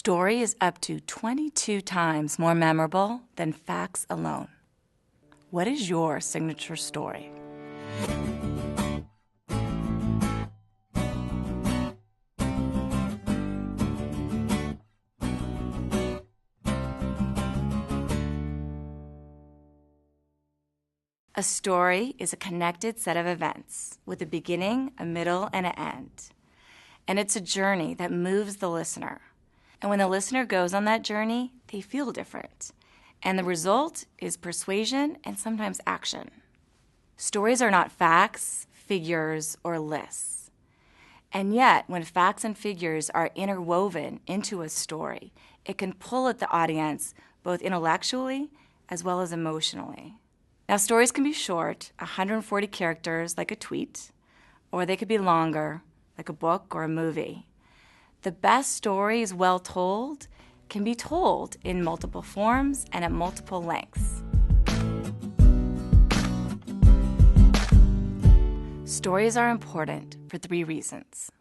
story is up to 22 times more memorable than facts alone. What is your signature story? A story is a connected set of events with a beginning, a middle, and an end. And it's a journey that moves the listener. And when the listener goes on that journey, they feel different. And the result is persuasion and sometimes action. Stories are not facts, figures, or lists. And yet, when facts and figures are interwoven into a story, it can pull at the audience both intellectually as well as emotionally. Now, stories can be short, 140 characters like a tweet, or they could be longer, like a book or a movie. The best stories, well told, can be told in multiple forms and at multiple lengths. Stories are important for 3 reasons.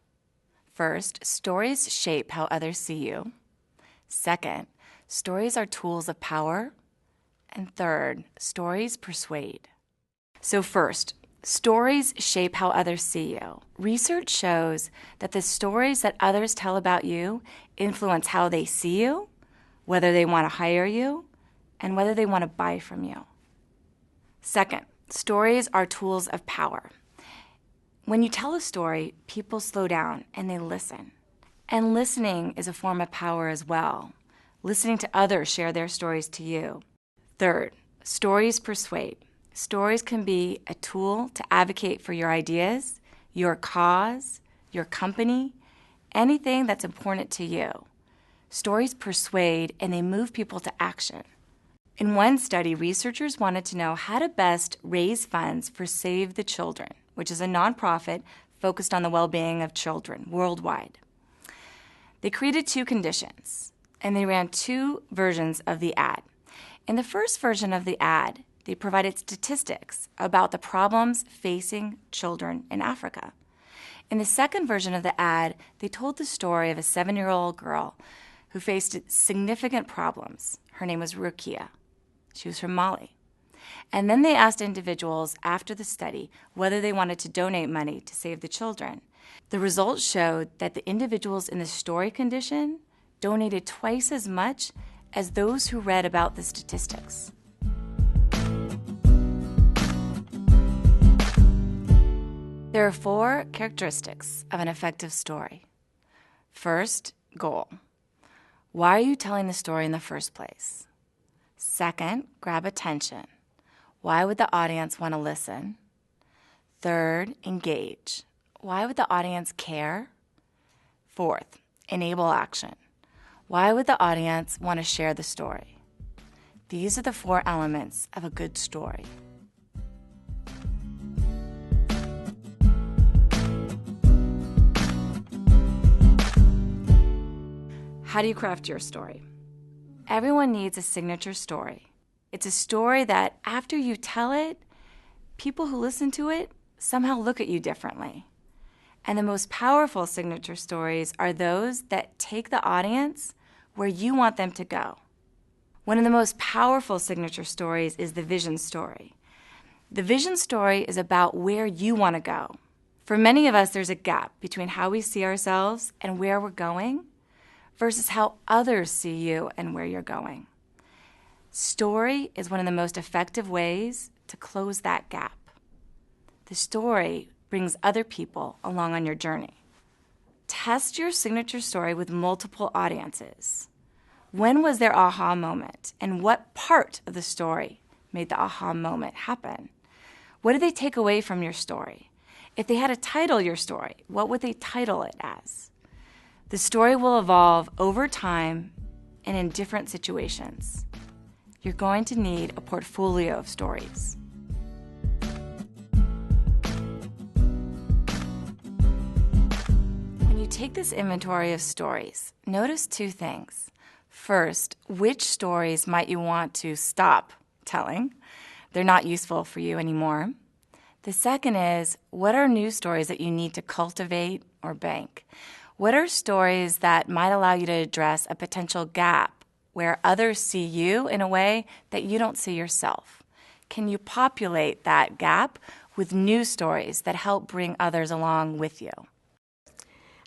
First, stories shape how others see you. Second, stories are tools of power. And third, stories persuade. So first, stories shape how others see you. Research shows that the stories that others tell about you influence how they see you, whether they want to hire you, and whether they want to buy from you. Second, stories are tools of power. When you tell a story, people slow down and they listen. And listening is a form of power as well. Listening to others share their stories to you. Third, stories persuade. Stories can be a tool to advocate for your ideas, your cause, your company, anything that's important to you. Stories persuade and they move people to action. In one study, researchers wanted to know how to best raise funds for Save the Children, which is a nonprofit focused on the well-being of children worldwide. They created 2 conditions, and they ran 2 versions of the ad. In the first version of the ad, they provided statistics about the problems facing children in Africa. In the second version of the ad, they told the story of a 7-year-old girl who faced significant problems. Her name was Rukia. She was from Mali. And then they asked individuals after the study whether they wanted to donate money to save the children. The results showed that the individuals in the story condition donated twice as much as those who read about the statistics. There are 4 characteristics of an effective story. First, goal. Why are you telling the story in the first place? Second, grab attention. Why would the audience want to listen? Third, engage. Why would the audience care? Fourth, enable action. Why would the audience want to share the story? These are the 4 elements of a good story. How do you craft your story? Everyone needs a signature story. It's a story that after you tell it, people who listen to it somehow look at you differently. And the most powerful signature stories are those that take the audience where you want them to go. One of the most powerful signature stories is the vision story. The vision story is about where you want to go. For many of us, there's a gap between how we see ourselves and where we're going versus how others see you and where you're going. Story is one of the most effective ways to close that gap. The story brings other people along on your journey. Test your signature story with multiple audiences. When was their aha moment, and what part of the story made the aha moment happen? What did they take away from your story? If they had to title your story, what would they title it as? The story will evolve over time and in different situations. You're going to need a portfolio of stories. When you take this inventory of stories, notice 2 things. First, which stories might you want to stop telling? They're not useful for you anymore. The second is, what are new stories that you need to cultivate or bank? What are stories that might allow you to address a potential gap where others see you in a way that you don't see yourself? Can you populate that gap with new stories that help bring others along with you?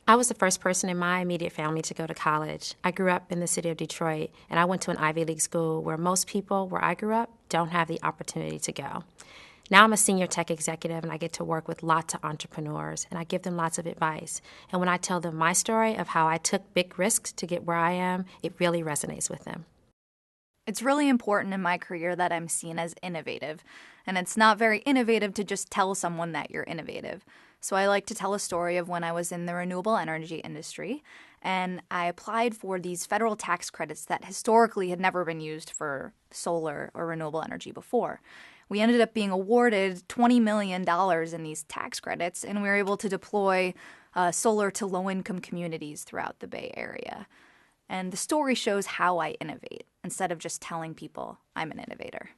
I was the first person in my immediate family to go to college. I grew up in the city of Detroit, and I went to an Ivy League school where most people where I grew up don't have the opportunity to go. Now I'm a senior tech executive, and I get to work with lots of entrepreneurs, and I give them lots of advice. And when I tell them my story of how I took big risks to get where I am, it really resonates with them. It's really important in my career that I'm seen as innovative, and it's not very innovative to just tell someone that you're innovative. So I like to tell a story of when I was in the renewable energy industry, and I applied for these federal tax credits that historically had never been used for solar or renewable energy before. We ended up being awarded $20 million in these tax credits, and we were able to deploy solar to low-income communities throughout the Bay Area. And the story shows how I innovate instead of just telling people I'm an innovator.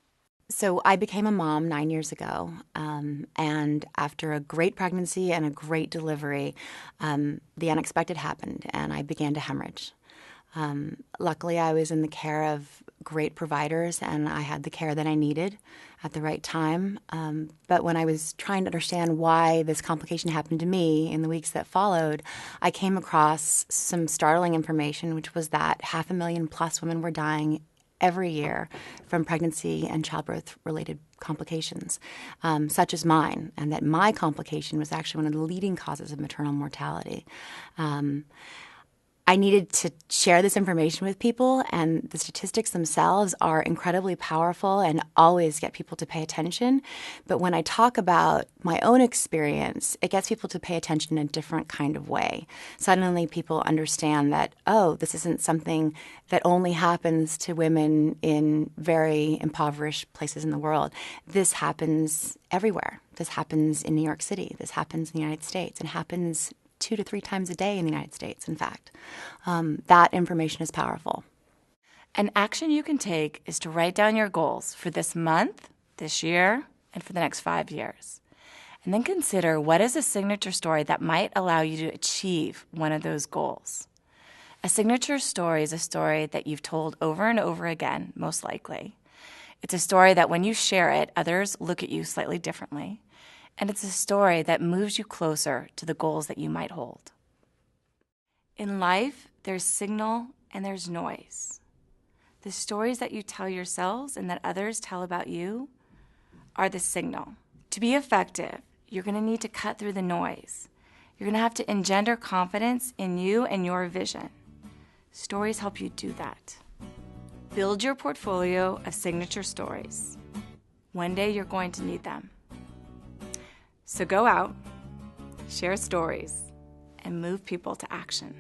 So I became a mom 9 years ago, and after a great pregnancy and a great delivery, the unexpected happened, and I began to hemorrhage. Luckily, I was in the care of great providers, and I had the care that I needed at the right time. But when I was trying to understand why this complication happened to me in the weeks that followed, I came across some startling information, which was that 500,000+ women were dying every year from pregnancy and childbirth-related complications, such as mine, and that my complication was actually one of the leading causes of maternal mortality. I needed to share this information with people, and the statistics themselves are incredibly powerful and always get people to pay attention. But when I talk about my own experience, it gets people to pay attention in a different kind of way. Suddenly people understand that, oh, this isn't something that only happens to women in very impoverished places in the world. This happens everywhere. This happens in New York City. This happens in the United States, and happens 2 to 3 times a day in the United States, in fact. That information is powerful. An action you can take is to write down your goals for this month, this year, and for the next 5 years. And then consider what is a signature story that might allow you to achieve one of those goals. A signature story is a story that you've told over and over again, most likely. It's a story that when you share it, others look at you slightly differently. And it's a story that moves you closer to the goals that you might hold. In life, there's signal and there's noise. The stories that you tell yourselves and that others tell about you are the signal. To be effective, you're going to need to cut through the noise. You're going to have to engender confidence in you and your vision. Stories help you do that. Build your portfolio of signature stories. One day you're going to need them. So go out, share stories, and move people to action.